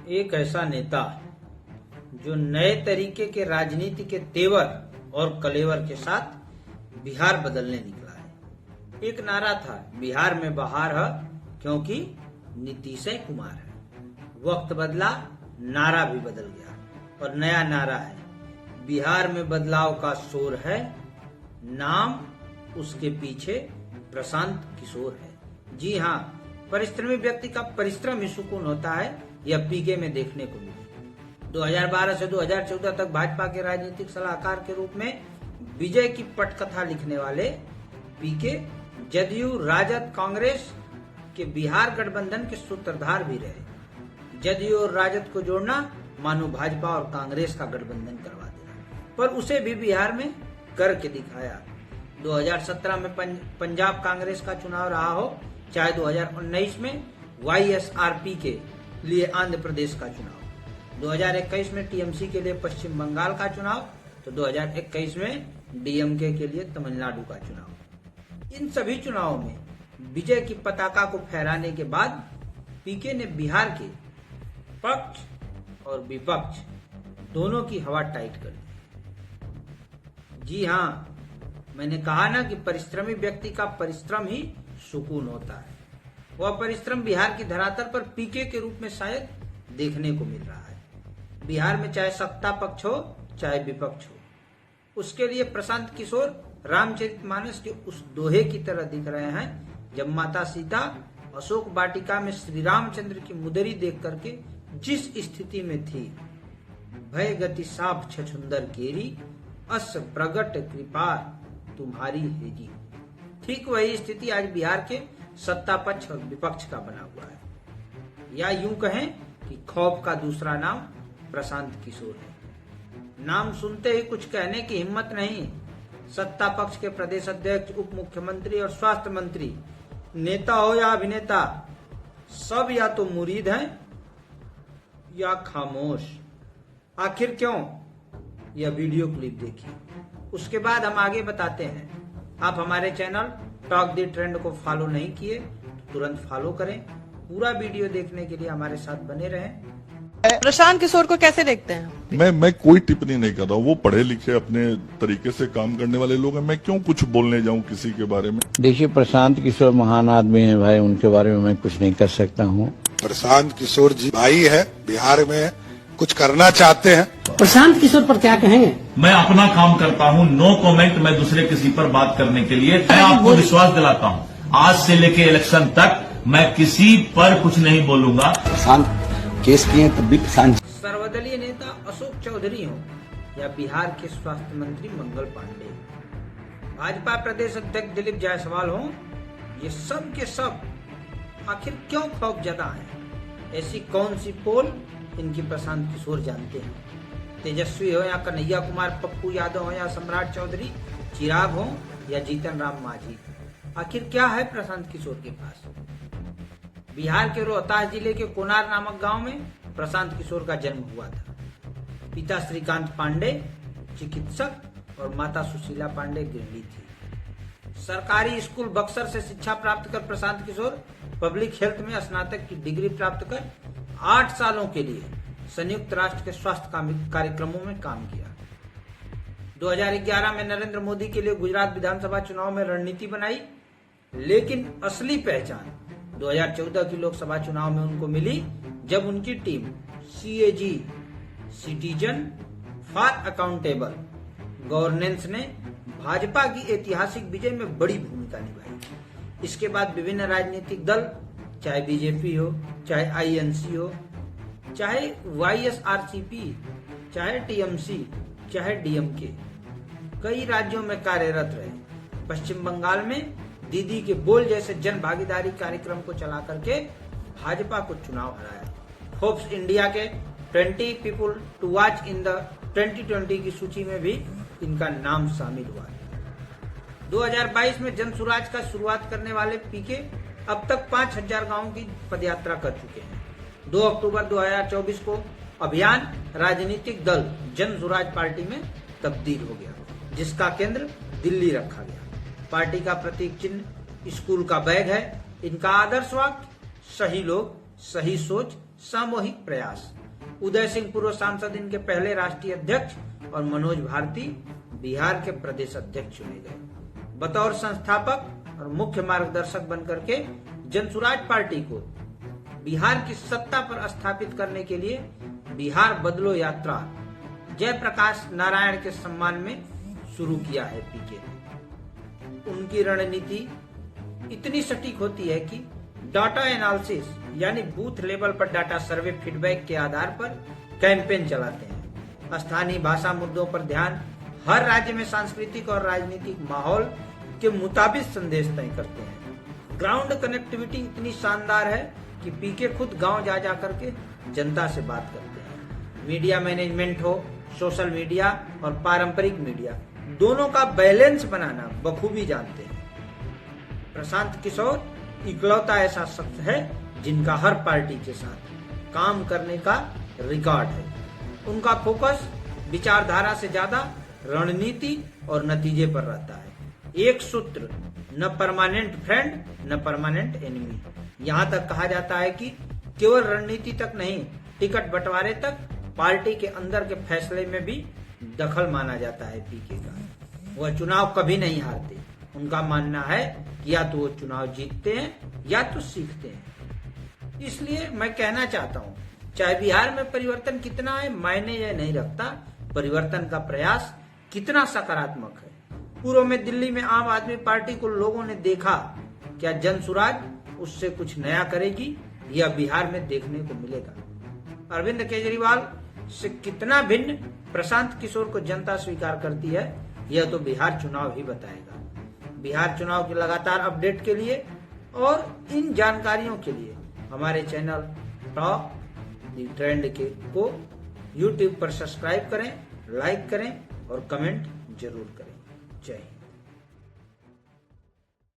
एक ऐसा नेता जो नए तरीके के राजनीति के तेवर और कलेवर के साथ बिहार बदलने निकला है। एक नारा था, बिहार में बहार है क्योंकि नीतीश कुमार है। वक्त बदला, नारा भी बदल गया और नया नारा है, बिहार में बदलाव का शोर है, नाम उसके पीछे प्रशांत किशोर है। जी हाँ, परिश्रमी व्यक्ति का परिश्रम ही सुकून होता है, यह पीके में देखने को मिला। 2012 से 2014 तक भाजपा के राजनीतिक सलाहकार के रूप में विजय की पटकथा लिखने वाले पीके जदयू, राजद, कांग्रेस के बिहार गठबंधन के सूत्रधार भी रहे। जदयू और राजद को जोड़ना मानो भाजपा और कांग्रेस का गठबंधन करवा देना, पर उसे भी बिहार में करके दिखाया। 2017 में पंजाब कांग्रेस का चुनाव रहा हो, चाहे 2019 में YSRP के लिए आंध्र प्रदेश का चुनाव, 2021 में टीएमसी के लिए पश्चिम बंगाल का चुनाव, तो 2021 में डीएमके के लिए तमिलनाडु का चुनाव। इन सभी चुनावों में विजय की पताका को फहराने के बाद पीके ने बिहार के पक्ष और विपक्ष दोनों की हवा टाइट कर दी। जी हाँ, मैंने कहा ना कि परिश्रमी व्यक्ति का परिश्रम ही सुकून होता है। वह परिश्रम बिहार की धरातल पर पीके के रूप में शायद देखने को मिल रहा है। बिहार में चाहे सत्ता पक्ष हो चाहे विपक्ष हो, उसके लिए प्रशांत किशोर रामचरितमानस के उस दोहे की तरह दिख रहे हैं, जब माता सीता अशोक वाटिका में श्री रामचंद्र की मुदरी देख करके जिस स्थिति में थी, भय गति साप छछुंदर केरी, अस प्रगट कृपा तुम्हारी हेजी। ठीक वही स्थिति आज बिहार के सत्ता पक्ष और विपक्ष का बना हुआ है, या यूं कहें कि खौफ का दूसरा नाम प्रशांत किशोर है। नाम सुनते ही कुछ कहने की हिम्मत नहीं। सत्ता पक्ष के प्रदेश अध्यक्ष, उप मुख्यमंत्री और स्वास्थ्य मंत्री, नेता हो या अभिनेता, सब या तो मुरीद हैं या खामोश। आखिर क्यों? यह वीडियो क्लिप देखिए, उसके बाद हम आगे बताते हैं। आप हमारे चैनल टॉक दी ट्रेंड को फॉलो नहीं किए तो तुरंत फॉलो करें। पूरा वीडियो देखने के लिए हमारे साथ बने रहें। प्रशांत किशोर को कैसे देखते हैं? मैं कोई टिप्पणी नहीं कर रहा हूँ। वो पढ़े लिखे अपने तरीके से काम करने वाले लोग हैं। मैं क्यों कुछ बोलने जाऊँ किसी के बारे में। देखिए, प्रशांत किशोर महान आदमी है भाई, उनके बारे में मैं कुछ नहीं कर सकता हूँ। प्रशांत किशोर जी भाई है, बिहार में कुछ करना चाहते हैं। प्रशांत किशोर पर क्या कहेंगे? मैं अपना काम करता हूँ, नो कमेंट। मैं दूसरे किसी पर बात करने के लिए मैं आपको विश्वास दिलाता हूँ, आज से लेके इलेक्शन तक मैं किसी पर कुछ नहीं बोलूंगा। प्रशांत केस किए तब भी प्रशांत। सर्वदलीय नेता अशोक चौधरी हो या बिहार के स्वास्थ्य मंत्री मंगल पांडे, भाजपा प्रदेश अध्यक्ष दिलीप जायसवाल हो, ये सब के सब आखिर क्यों खौफ जता है? ऐसी कौन सी पोल इनकी प्रशांत किशोर जानते हैं? तेजस्वी हो या कन्हैया कुमार, पप्पू यादव हो या सम्राट चौधरी, चिराग हो या जीतन राम मांझी, आखिर क्या है प्रशांत किशोर के पास? बिहार के रोहतास जिले के कोनार नामक गांव में प्रशांत किशोर का जन्म हुआ था। पिता श्रीकांत पांडे चिकित्सक और माता सुशीला पांडे गृहिणी थी। सरकारी स्कूल बक्सर से शिक्षा प्राप्त कर प्रशांत किशोर पब्लिक हेल्थ में स्नातक की डिग्री प्राप्त कर 8 सालों के लिए संयुक्त राष्ट्र के स्वास्थ्य कार्यक्रमों में काम किया। 2011 में नरेंद्र मोदी के लिए गुजरात विधानसभा चुनाव में रणनीति बनाई, लेकिन असली पहचान 2014 की लोकसभा चुनाव में उनको मिली, जब उनकी team CAG citizen for accountable governance ने भाजपा की ऐतिहासिक विजय में बड़ी भूमिका निभाई। इसके बाद विभिन्न राजनीतिक दल, चाहे बीजेपी हो, चाहे INC हो, चाहे YSRCP, चाहे TMC, चाहे DMK, कई राज्यों में कार्यरत रहे। पश्चिम बंगाल में दीदी के बोल जैसे जन भागीदारी कार्यक्रम को चला करके भाजपा को चुनाव हराया। फोर्ब्स इंडिया के 20 people to watch in the 2020 की सूची में भी इनका नाम शामिल हुआ है। 2022 में जन सुराज का शुरुआत करने वाले पीके अब तक 5000 गांवों की पदयात्रा कर चुके हैं। 2 अक्टूबर 2024 को अभियान राजनीतिक दल जन सुराज पार्टी में तब्दील हो गया, जिसका केंद्र दिल्ली रखा गया। पार्टी का प्रतीक चिन्ह स्कूल का बैग है। इनका आदर्श वाक्य, सही लोग, सही सोच, सामूहिक प्रयास। उदय सिंह पूर्व सांसद इनके पहले राष्ट्रीय अध्यक्ष और मनोज भारती बिहार के प्रदेश अध्यक्ष चुने गए। बतौर संस्थापक और मुख्य मार्गदर्शक बनकर के जनसुराज पार्टी को बिहार की सत्ता पर स्थापित करने के लिए बिहार बदलो यात्रा जयप्रकाश नारायण के सम्मान में शुरू किया है पीके ने। उनकी रणनीति इतनी सटीक होती है कि डाटा एनालिसिस यानी बूथ लेवल पर डाटा सर्वे फीडबैक के आधार पर कैंपेन चलाते हैं। स्थानीय भाषा मुद्दों पर ध्यान, हर राज्य में सांस्कृतिक और राजनीतिक माहौल के मुताबिक संदेश तय करते हैं। ग्राउंड कनेक्टिविटी इतनी शानदार है कि पीके खुद गांव जा जा करके जनता से बात करते हैं। मीडिया मैनेजमेंट हो, सोशल मीडिया और पारंपरिक मीडिया, दोनों का बैलेंस बनाना बखूबी जानते हैं। प्रशांत किशोर इकलौता ऐसा शख्स है जिनका हर पार्टी के साथ काम करने का रिकॉर्ड है। उनका फोकस विचारधारा से ज्यादा रणनीति और नतीजे पर रहता है। एक सूत्र, न परमानेंट फ्रेंड न परमानेंट एनिमी। यहाँ तक कहा जाता है कि केवल रणनीति तक नहीं, टिकट बंटवारे तक पार्टी के अंदर के फैसले में भी दखल माना जाता है पीके का। वह चुनाव कभी नहीं हारते। उनका मानना है कि या तो वो चुनाव जीतते हैं या तो सीखते हैं। इसलिए मैं कहना चाहता हूँ, चाहे बिहार में परिवर्तन कितना है मायने यह नहीं रखता, परिवर्तन का प्रयास कितना सकारात्मक है। पूर्व में दिल्ली में आम आदमी पार्टी को लोगों ने देखा, क्या जनसुराज उससे कुछ नया करेगी? यह बिहार में देखने को मिलेगा। अरविंद केजरीवाल से कितना भिन्न प्रशांत किशोर को जनता स्वीकार करती है, यह तो बिहार चुनाव ही बताएगा। बिहार चुनाव के लगातार अपडेट के लिए और इन जानकारियों के लिए हमारे चैनल टॉप द ट्रेंड को YouTube पर सब्सक्राइब करें, लाइक करें और कमेंट जरूर करें। जय हिंद।